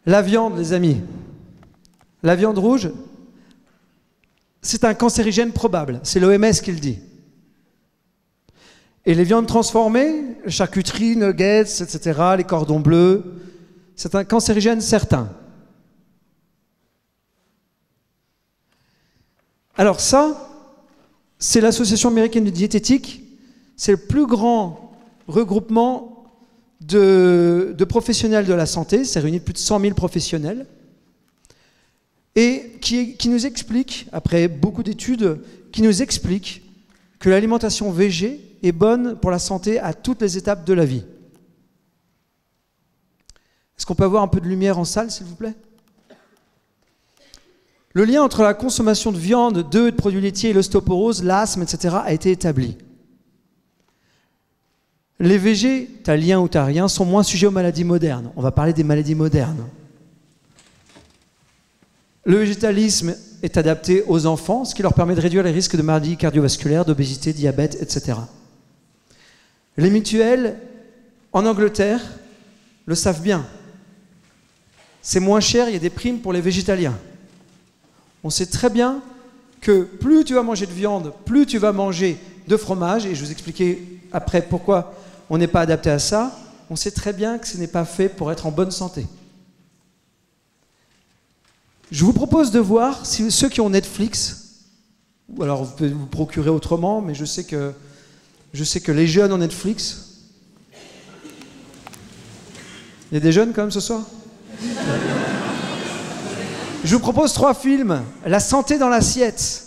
La viande, les amis, la viande rouge, c'est un cancérigène probable. C'est l'OMS qui le dit. Et les viandes transformées, charcuterie, nuggets, etc., les cordons bleus, c'est un cancérigène certain. Alors ça, c'est l'Association américaine de diététique. C'est le plus grand regroupement de professionnels de la santé. Ça réunit plus de 100 000 professionnels. Et qui nous explique, après beaucoup d'études, qui nous explique que l'alimentation végé est bonne pour la santé à toutes les étapes de la vie. Est-ce qu'on peut avoir un peu de lumière en salle, s'il vous plaît? Le lien entre la consommation de viande, d'œufs, de produits laitiers et l'ostéoporose, l'asthme, etc. a été établi. Les végétaliens ou tariens sont moins sujets aux maladies modernes. On va parler des maladies modernes. Le végétalisme est adapté aux enfants, ce qui leur permet de réduire les risques de maladies cardiovasculaires, d'obésité, diabète, etc. Les mutuelles, en Angleterre, le savent bien. C'est moins cher, il y a des primes pour les végétaliens. On sait très bien que plus tu vas manger de viande, plus tu vas manger de fromage, et je vous expliquer après pourquoi on n'est pas adapté à ça. On sait très bien que ce n'est pas fait pour être en bonne santé. Je vous propose de voir si ceux qui ont Netflix, ou alors vous pouvez vous procurer autrement, mais je sais que les jeunes ont Netflix. Il y a des jeunes quand même ce soir? Je vous propose 3 films. La santé dans l'assiette.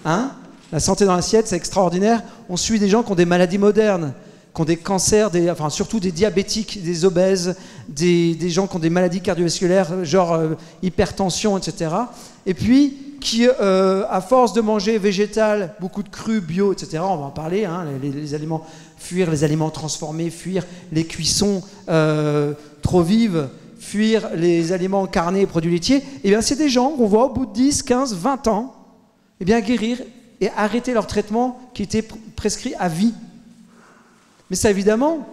Hein? La santé dans l'assiette, c'est extraordinaire. On suit des gens qui ont des maladies modernes, qui ont des cancers, enfin surtout des diabétiques, des obèses, des gens qui ont des maladies cardiovasculaires, genre hypertension, etc. Et puis, qui, à force de manger végétal, beaucoup de cru, bio, etc., on va en parler, hein, les aliments, fuir les aliments transformés, fuir les cuissons trop vives, fuir les aliments carnés et produits laitiers, et bien c'est des gens qu'on voit au bout de 10, 15, 20 ans, et bien guérir et arrêter leur traitement qui était prescrit à vie. Mais ça, évidemment,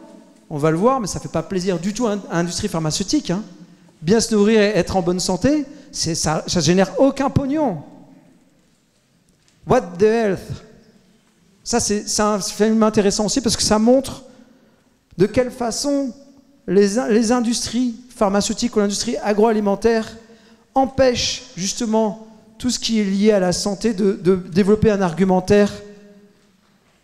on va le voir, mais ça ne fait pas plaisir du tout à l'industrie pharmaceutique. Hein. Bien se nourrir et être en bonne santé, ça ne génère aucun pognon. What the Health? Ça, c'est un film intéressant aussi parce que ça montre de quelle façon les industries pharmaceutiques ou l'industrie agroalimentaire empêchent justement tout ce qui est lié à la santé de développer un argumentaire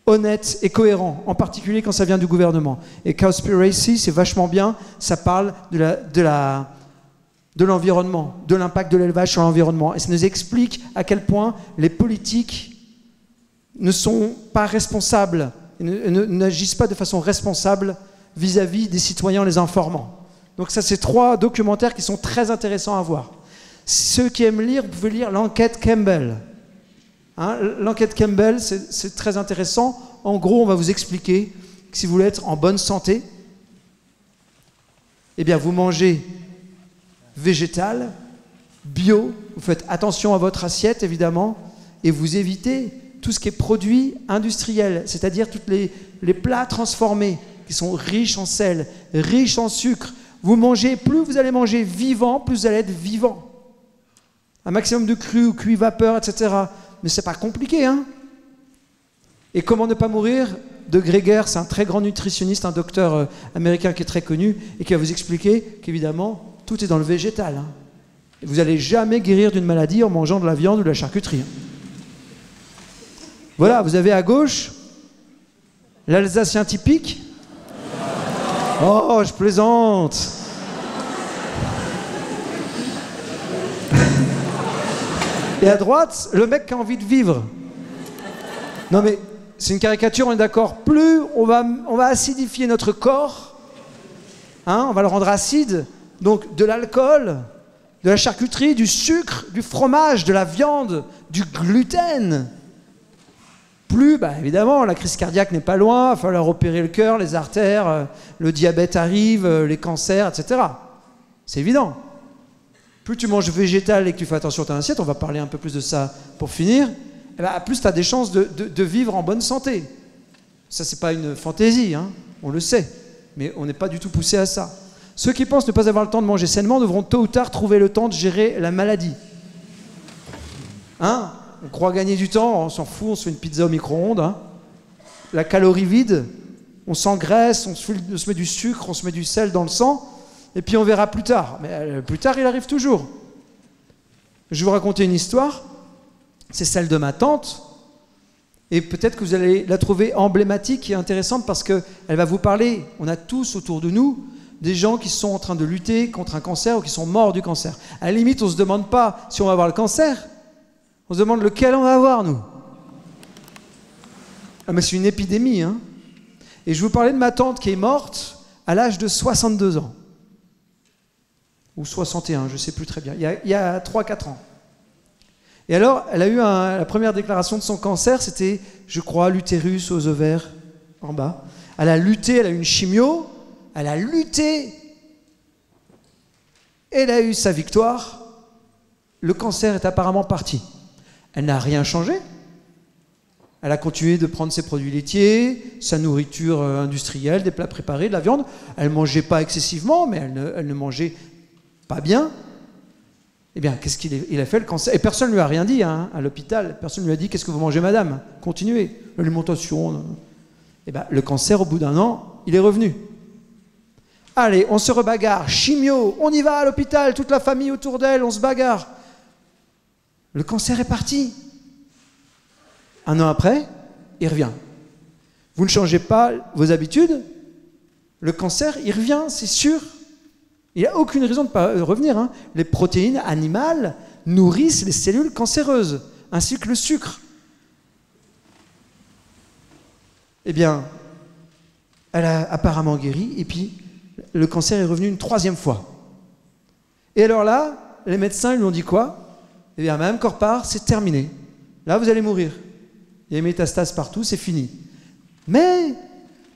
honnête et cohérent, en particulier quand ça vient du gouvernement. Et Cowspiracy, c'est vachement bien, ça parle de l'environnement, de l'impact de l'élevage sur l'environnement. Et ça nous explique à quel point les politiques ne sont pas responsables, n'agissent pas de façon responsable vis-à-vis des citoyens en les informant. Donc ça, c'est 3 documentaires qui sont très intéressants à voir. Ceux qui aiment lire, vous pouvez lire l'enquête Campbell. Hein, l'enquête Campbell, c'est très intéressant. En gros, on va vous expliquer que si vous voulez être en bonne santé, eh bien, vous mangez végétal, bio, vous faites attention à votre assiette, évidemment, et vous évitez tout ce qui est produit industriel, c'est-à-dire tous les plats transformés qui sont riches en sel, riches en sucre. Vous mangez, plus vous allez manger vivant, plus vous allez être vivant. Un maximum de cru ou cuit vapeur, etc. Mais c'est pas compliqué, hein. Et comment ne pas mourir? De Greger, c'est un très grand nutritionniste, un docteur américain qui est très connu et qui va vous expliquer qu'évidemment, tout est dans le végétal. Hein. Et vous n'allez jamais guérir d'une maladie en mangeant de la viande ou de la charcuterie. Hein. Voilà, vous avez à gauche l'Alsacien typique. Oh, je plaisante. Et à droite, le mec qui a envie de vivre. Non mais, c'est une caricature, on est d'accord. Plus on va acidifier notre corps, hein, on va le rendre acide, donc de l'alcool, de la charcuterie, du sucre, du fromage, de la viande, du gluten. Plus, bah, évidemment, la crise cardiaque n'est pas loin, il va falloir opérer le cœur, les artères, le diabète arrive, les cancers, etc. C'est évident. Plus tu manges végétal et que tu fais attention à ton assiette, on va parler un peu plus de ça pour finir, eh ben, plus tu as des chances de vivre en bonne santé. Ça, c'est pas une fantaisie, hein, on le sait, mais on n'est pas du tout poussé à ça. Ceux qui pensent ne pas avoir le temps de manger sainement devront tôt ou tard trouver le temps de gérer la maladie. Hein? On croit gagner du temps, on s'en fout, on se fait une pizza au micro-ondes. Hein? La calorie vide, on s'engraisse, on se met du sucre, on se met du sel dans le sang, et puis on verra plus tard. Mais plus tard, il arrive toujours. Je vais vous raconter une histoire, c'est celle de ma tante, et peut-être que vous allez la trouver emblématique et intéressante parce qu'elle va vous parler, on a tous autour de nous, des gens qui sont en train de lutter contre un cancer ou qui sont morts du cancer. À la limite, on ne se demande pas si on va avoir le cancer, on se demande lequel on va avoir, nous. Ah, mais c'est une épidémie, hein. Et je vous parlais de ma tante qui est morte à l'âge de 62 ans. Ou 61, je ne sais plus très bien. Il y a 3-4 ans. Et alors, elle a eu la première déclaration de son cancer, c'était, je crois, l'utérus aux ovaires en bas. Elle a lutté, elle a eu une chimio, elle a lutté, elle a eu sa victoire. Le cancer est apparemment parti. Elle n'a rien changé. Elle a continué de prendre ses produits laitiers, sa nourriture industrielle, des plats préparés, de la viande. Elle ne mangeait pas excessivement, mais elle ne mangeait pas bien. Eh bien, qu'est-ce qu'il a fait, le cancer? Et personne ne lui a rien dit, hein, à l'hôpital. Personne ne lui a dit, qu'est-ce que vous mangez, madame? Continuez, l'alimentation. Eh bien, le cancer, au bout d'un an, il est revenu. Allez, on se rebagarre, chimio, on y va à l'hôpital, toute la famille autour d'elle, on se bagarre. Le cancer est parti. Un an après, il revient. Vous ne changez pas vos habitudes, le cancer, il revient, c'est sûr. Il n'y a aucune raison de ne pas revenir. Hein. Les protéines animales nourrissent les cellules cancéreuses, ainsi que le sucre. Eh bien, elle a apparemment guéri, et puis le cancer est revenu une 3e fois. Et alors là, les médecins lui ont dit quoi? Eh bien, Madame Corpart, c'est terminé. Là, vous allez mourir. Il y a des métastases partout, c'est fini. Mais,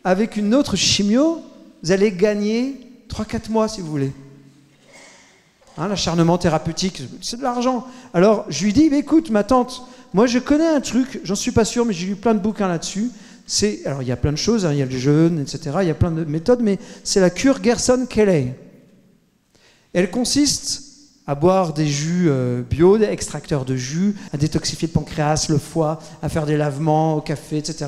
avec une autre chimio, vous allez gagner 3-4 mois, si vous voulez. Hein, l'acharnement thérapeutique, c'est de l'argent. Alors, je lui dis, écoute, ma tante, moi, je connais un truc, j'en suis pas sûr, mais j'ai lu plein de bouquins là-dessus. Alors, il y a plein de choses, hein, il y a le jeûne, etc., il y a plein de méthodes, mais c'est la cure Gerson-Kelley. Elle consiste à boire des jus bio, des extracteurs de jus, à détoxifier le pancréas, le foie, à faire des lavements au café, etc.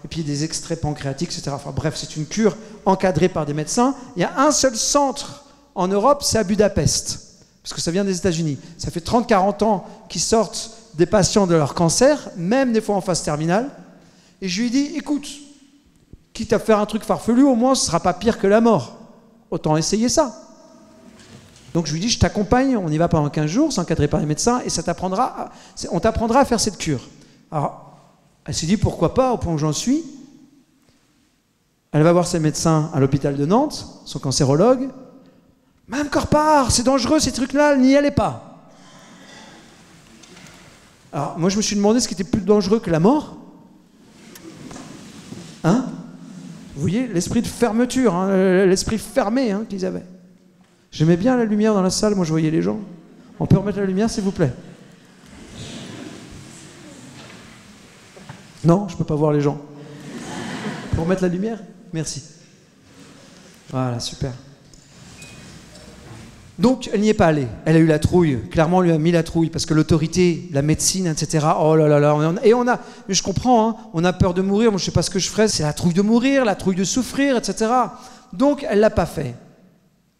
Et puis des extraits pancréatiques, etc. Enfin bref, c'est une cure encadrée par des médecins. Il y a un seul centre en Europe, c'est à Budapest, parce que ça vient des États-Unis. Ça fait 30-40 ans qu'ils sortent des patients de leur cancer, même des fois en phase terminale. Et je lui ai dit, écoute, quitte à faire un truc farfelu, au moins ce ne sera pas pire que la mort. Autant essayer ça. Donc je lui dis, je t'accompagne, on y va pendant 15 jours, c'est encadré par les médecins, et on t'apprendra à faire cette cure. Alors, elle s'est dit, pourquoi pas, au point où j'en suis. Elle va voir ses médecins à l'hôpital de Nantes, son cancérologue. « Madame Corpart, c'est dangereux ces trucs-là, n'y allez pas !» Alors, moi je me suis demandé ce qui était plus dangereux que la mort. Hein? Vous voyez, l'esprit de fermeture, hein, l'esprit fermé hein, qu'ils avaient. J'aimais bien la lumière dans la salle, moi je voyais les gens. On peut remettre la lumière s'il vous plaît? Non, je ne peux pas voir les gens. Pour remettre la lumière? Merci. Voilà, super. Donc, elle n'y est pas allée. Elle a eu la trouille. Clairement, on lui a mis la trouille parce que l'autorité, la médecine, etc. Oh là là là. Mais je comprends, hein, on a peur de mourir. Moi, je ne sais pas ce que je ferais. C'est la trouille de mourir, la trouille de souffrir, etc. Donc, elle ne l'a pas fait.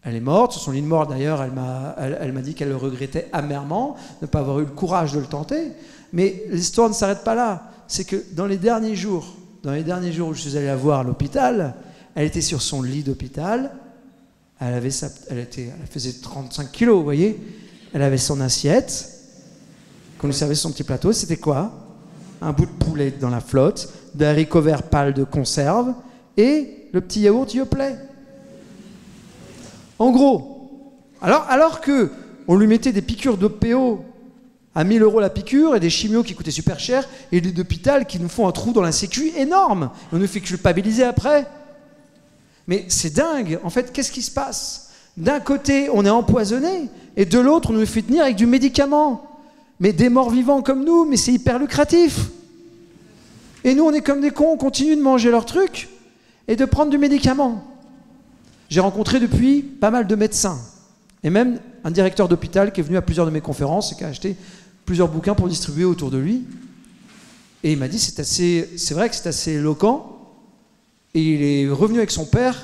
Elle est morte, sur son lit de mort d'ailleurs, elle m'a dit qu'elle le regrettait amèrement, de ne pas avoir eu le courage de le tenter. Mais l'histoire ne s'arrête pas là. C'est que dans les derniers jours où je suis allé la voir à l'hôpital, elle était sur son lit d'hôpital, elle faisait 35 kilos, vous voyez. Elle avait son assiette, qu'on lui servait sur son petit plateau, c'était quoi? Un bout de poulet dans la flotte, des haricots verts pâles de conserve, et le petit yaourt Yoplait. En gros, alors qu'on lui mettait des piqûres d'OPO à 1000 € la piqûre et des chimios qui coûtaient super cher et des hôpitaux qui nous font un trou dans la sécu énorme. Et on nous fait culpabiliser après. Mais c'est dingue. En fait, qu'est-ce qui se passe? D'un côté, on est empoisonné et de l'autre, on nous fait tenir avec du médicament. Mais des morts vivants comme nous, mais c'est hyper lucratif. Et nous, on est comme des cons, on continue de manger leurs trucs et de prendre du médicament. J'ai rencontré depuis pas mal de médecins, et même un directeur d'hôpital qui est venu à plusieurs de mes conférences et qui a acheté plusieurs bouquins pour distribuer autour de lui. Et il m'a dit, c'est vrai que c'est assez éloquent. Et il est revenu avec son père,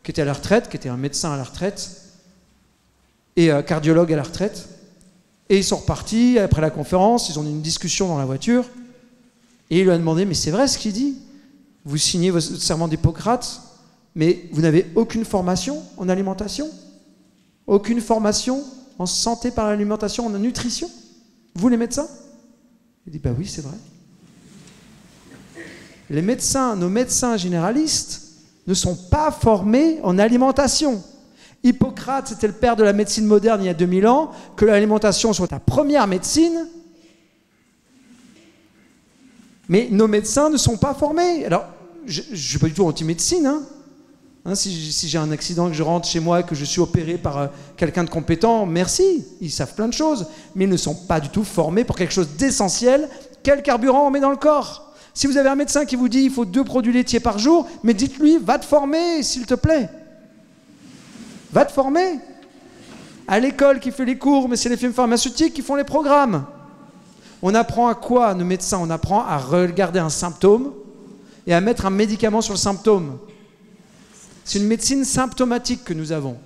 qui était à la retraite, qui était un médecin à la retraite, et un cardiologue à la retraite. Et ils sont repartis, après la conférence, ils ont eu une discussion dans la voiture, et il lui a demandé, mais c'est vrai ce qu'il dit? Vous signez votre serment d'Hippocrate, mais vous n'avez aucune formation en alimentation? Aucune formation en santé par l'alimentation, en nutrition? Vous les médecins? Il dit, bah oui, c'est vrai. Les médecins, nos médecins généralistes, ne sont pas formés en alimentation. Hippocrate, c'était le père de la médecine moderne il y a 2000 ans, que l'alimentation soit la première médecine. Mais nos médecins ne sont pas formés. Alors, je ne suis pas du tout anti-médecine. Si j'ai un accident, que je rentre chez moi, que je suis opéré par quelqu'un de compétent, merci, ils savent plein de choses. Mais ils ne sont pas du tout formés pour quelque chose d'essentiel. Quel carburant on met dans le corps? Si vous avez un médecin qui vous dit il faut 2 produits laitiers par jour, mais dites-lui, va te former, s'il te plaît. Va te former. À l'école qui fait les cours, mais c'est les firmes pharmaceutiques qui font les programmes. On apprend à quoi, nos médecins? On apprend à regarder un symptôme et à mettre un médicament sur le symptôme. C'est une médecine symptomatique que nous avons.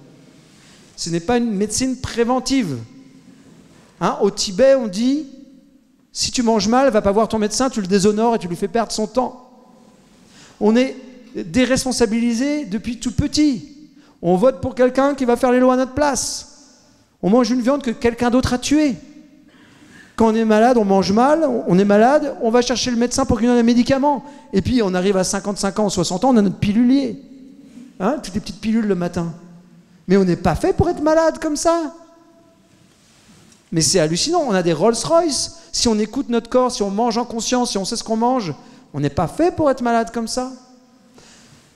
Ce n'est pas une médecine préventive. Au Tibet, on dit, si tu manges mal, va pas voir ton médecin, tu le déshonores et tu lui fais perdre son temps. On est déresponsabilisés depuis tout petit. On vote pour quelqu'un qui va faire les lois à notre place. On mange une viande que quelqu'un d'autre a tuée. Quand on est malade, on mange mal, on est malade, on va chercher le médecin pour qu'il nous donne un médicament. Et puis on arrive à 55 ans, 60 ans, on a notre pilulier. Toutes les petites pilules le matin. Mais on n'est pas fait pour être malade comme ça. Mais c'est hallucinant, on a des Rolls-Royce. Si on écoute notre corps, si on mange en conscience, si on sait ce qu'on mange, on n'est pas fait pour être malade comme ça.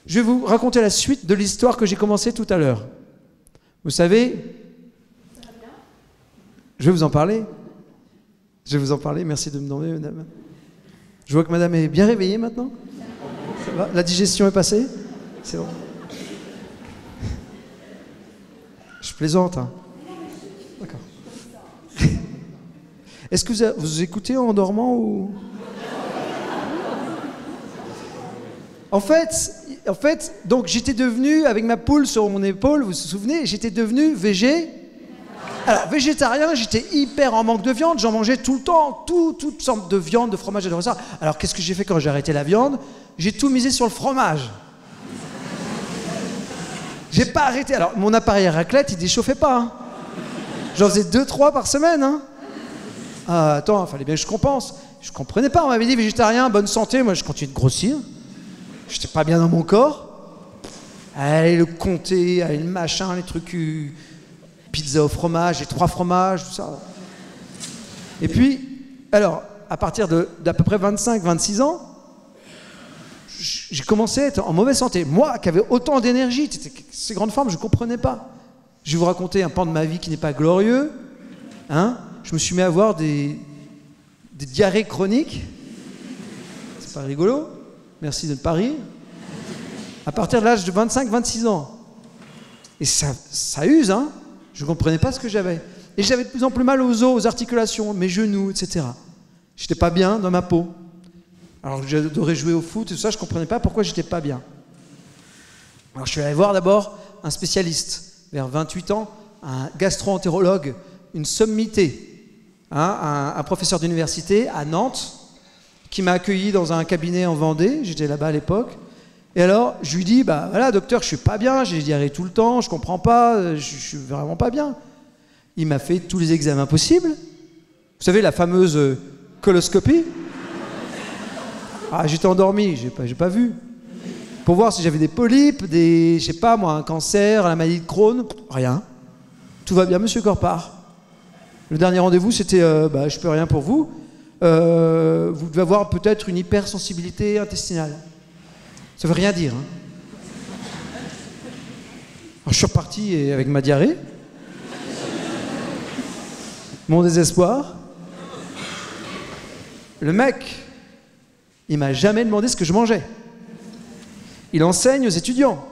Je vais vous raconter la suite de l'histoire que j'ai commencée tout à l'heure. Vous savez, je vais vous en parler. Je vais vous en parler, merci de me demander, madame. Je vois que madame est bien réveillée maintenant. Ça va? La digestion est passée? C'est bon. Je plaisante, D'accord. Est-ce que vous écoutez en dormant ou... En fait, donc j'étais devenu, avec ma poule sur mon épaule, vous vous souvenez, j'étais devenu Alors, végétarien, j'étais hyper en manque de viande, j'en mangeais tout le temps, toutes sortes de viande, de fromage, j'adorais ça. Alors, qu'est-ce que j'ai fait quand j'ai arrêté la viande? J'ai tout misé sur le fromage. J'ai pas arrêté. Alors, mon appareil à raclette, il déchauffait pas. J'en faisais 2-3 par semaine. Attends, il fallait bien que je compense. Je comprenais pas, on m'avait dit végétarien, bonne santé, moi je continue de grossir. J'étais pas bien dans mon corps. Allez, le comté, allez, le machin, les trucs, pizza au fromage, les 3 fromages, tout ça. Et puis, alors, à partir d'à peu près 25-26 ans, j'ai commencé à être en mauvaise santé. Moi, qui avais autant d'énergie, ces grandes formes, je ne comprenais pas. Je vais vous raconter un pan de ma vie qui n'est pas glorieux. Je me suis mis à avoir des diarrhées chroniques. C'est pas rigolo. Merci de ne pas rire. À partir de l'âge de 25-26 ans. Et ça use, Je ne comprenais pas ce que j'avais. Et j'avais de plus en plus mal aux os, aux articulations, mes genoux, etc. J'étais pas bien dans ma peau. Alors que j'adorais jouer au foot et tout ça, je ne comprenais pas pourquoi j'étais pas bien. Alors je suis allé voir d'abord un spécialiste, vers 28 ans, un gastro-entérologue, une sommité, un professeur d'université à Nantes, qui m'a accueilli dans un cabinet en Vendée, j'étais là-bas à l'époque. Et alors, je lui dis, voilà, docteur, je suis pas bien, j'ai des diarrhées tout le temps, je comprends pas, je suis vraiment pas bien. Il m'a fait tous les examens possibles. Vous savez, la fameuse coloscopie. J'étais endormi, j'ai pas vu. Pour voir si j'avais des polypes, je sais pas moi, un cancer, la maladie de Crohn, rien. Tout va bien, monsieur Corpart. Le dernier rendez-vous, c'était, je peux rien pour vous. Vous devez avoir peut-être une hypersensibilité intestinale. Ça veut rien dire. Alors, je suis reparti avec ma diarrhée. Mon désespoir. Le mec, il m'a jamais demandé ce que je mangeais. Il enseigne aux étudiants.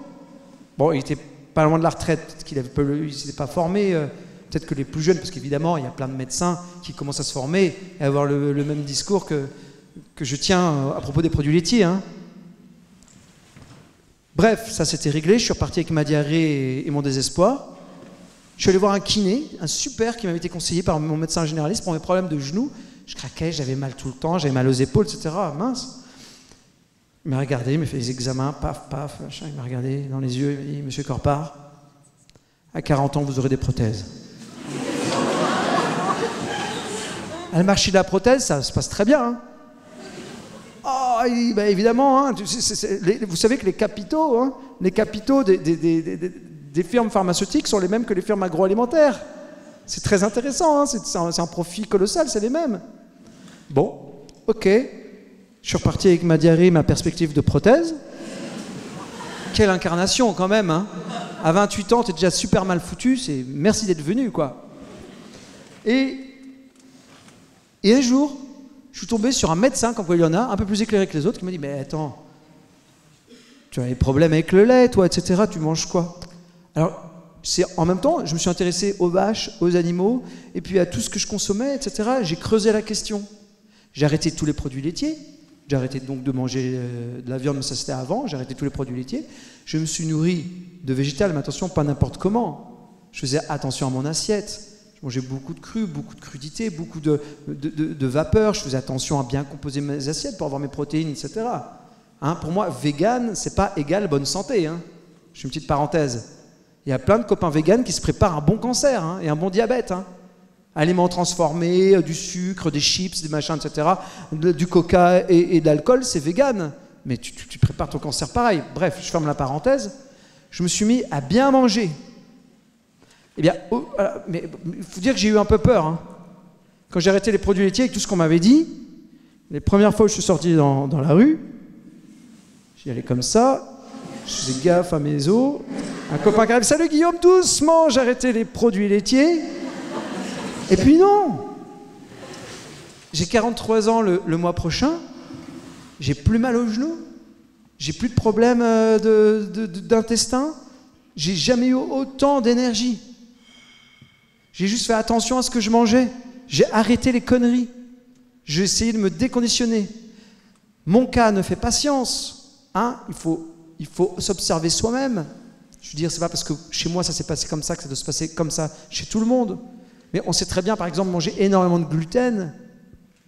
Bon, il était pas loin de la retraite, peut-être qu'il ne s'était pas formé, peut-être que les plus jeunes, parce qu'évidemment, il y a plein de médecins qui commencent à se former et à avoir le même discours que je tiens à propos des produits laitiers. Hein. Bref, ça s'était réglé, je suis reparti avec ma diarrhée et mon désespoir. Je suis allé voir un kiné, un super qui m'avait été conseillé par mon médecin généraliste pour mes problèmes de genoux. Je craquais, j'avais mal tout le temps, j'avais mal aux épaules, etc. Mince. Il m'a regardé, il m'a fait des examens, paf, paf, machin. Il m'a regardé dans les yeux, il m'a dit « Monsieur Corpart, à 40 ans, vous aurez des prothèses. » Le marché de la prothèse, ça se passe très bien. Hein. Oh, bah évidemment, hein, vous savez que les capitaux des firmes pharmaceutiques sont les mêmes que les firmes agroalimentaires. C'est très intéressant, hein, c'est un profit colossal, c'est les mêmes. Bon, ok. Je suis reparti avec ma diarrhée, ma perspective de prothèse. Quelle incarnation quand même, hein. À 28 ans, t'es déjà super mal foutu, merci d'être venu, quoi. Et un jour, je suis tombé sur un médecin, comme il y en a, un peu plus éclairé que les autres, qui m'a dit « Mais attends, tu as des problèmes avec le lait, toi, etc. Tu manges quoi ?» Alors, en même temps, je me suis intéressé aux vaches, aux animaux, et puis à tout ce que je consommais, etc. J'ai creusé la question. J'ai arrêté tous les produits laitiers. J'ai arrêté donc de manger de la viande, mais ça c'était avant. J'ai arrêté tous les produits laitiers. Je me suis nourri de végétal, mais attention, pas n'importe comment. Je faisais attention à mon assiette. Je mangeais beaucoup de cru, beaucoup de crudité, beaucoup de vapeur. Je faisais attention à bien composer mes assiettes pour avoir mes protéines, etc. Hein, pour moi, vegan, c'est pas égal bonne santé. Hein. Je fais une petite parenthèse. Il y a plein de copains véganes qui se préparent un bon cancer hein, et un bon diabète. Hein. Aliments transformés, du sucre, des chips, des machins, etc. Du coca et de l'alcool, c'est vegan. Mais tu prépares ton cancer pareil. Bref, je ferme la parenthèse. Je me suis mis à bien manger. Eh bien, mais il faut dire que j'ai eu un peu peur. Hein. Quand j'ai arrêté les produits laitiers avec tout ce qu'on m'avait dit, les premières fois où je suis sorti dans la rue, j'y allais comme ça. Je faisais gaffe à mes os. Un copain qui arrive, salut Guillaume, doucement, j'ai arrêté les produits laitiers. Et puis non. J'ai 43 ans le mois prochain. J'ai plus mal aux genoux. J'ai plus de problèmes d'intestin. J'ai jamais eu autant d'énergie. J'ai juste fait attention à ce que je mangeais. J'ai arrêté les conneries. J'ai essayé de me déconditionner. Mon cas ne fait pas science. Hein, il faut s'observer soi-même. Je veux dire, c'est pas parce que chez moi ça s'est passé comme ça que ça doit se passer comme ça chez tout le monde. Mais on sait très bien, par exemple, manger énormément de gluten.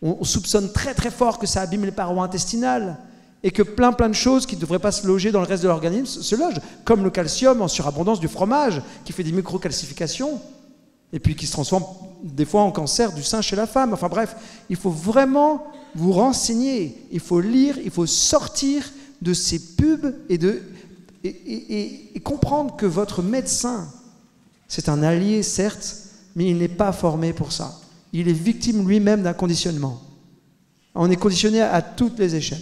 On soupçonne très très fort que ça abîme les parois intestinales et que plein de choses qui ne devraient pas se loger dans le reste de l'organisme se logent, comme le calcium en surabondance du fromage qui fait des microcalcifications et puis qui se transforme des fois en cancer du sein chez la femme. Enfin bref, il faut vraiment vous renseigner, il faut lire, il faut sortir de ces pubs et comprendre que votre médecin, c'est un allié certes, mais il n'est pas formé pour ça. Il est victime lui-même d'un conditionnement. On est conditionné à toutes les échelles.